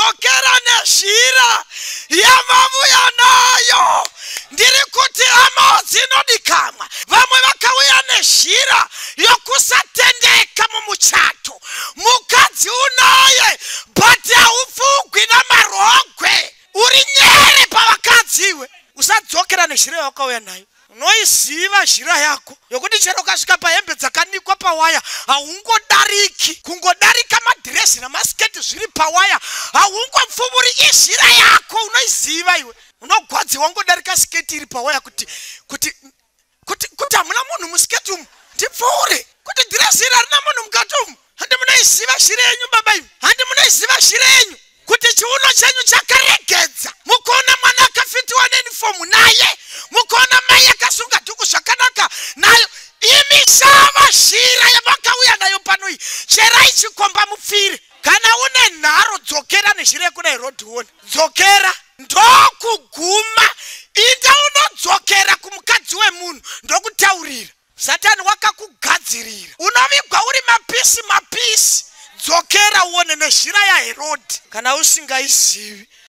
dzokera nezhira yamavuya nayo. Ndiri kuti hama dzinodikamwa. Vamwe vakauya nezhira yokusatendeka mumuchato. Mukadzi unaye but haupfugwi namarogwe. Uri nyere pavakadziwe. Usadzokera nezhira yakauya nayo. Unoiziva zhira yako yokuti chero kasvika pahembe dzakanikwa pawaya haungodariki. Kungodarika madhiresi namasiketi zviri pawaya haungopfumuri izhira yako. Unoiziva iwe. Unogwadzi wangodarika siketi iri pawaya kuti hamuna munhu musiketi umu ndipfuure. Kuti dhiresi iri harina munhu mukati umu. Handi munoiziva zhira yenyu baba imi. Handi munoiziva zhira yenyu kuti chiuno chenyu chakaregedza. Mukaona mwana akafitiwa nenifomu naye. Mukaona mai akasunga dhuku zvakanaka nayo. Imi shava zhira yamakauya nayo pano iyi. Cherai chikomba mupfire. Kana une nharo dzokera nezhira yekuna Herodhioni. Dzokera. Ndokuguma. Inde unodzokera kumukadzi wemunhu ndokutaurira. Satani wakakugadzirira. Unovigwa uri mapisi. Dzokera uone nezhira yaHerodhi. Kana usingaizivi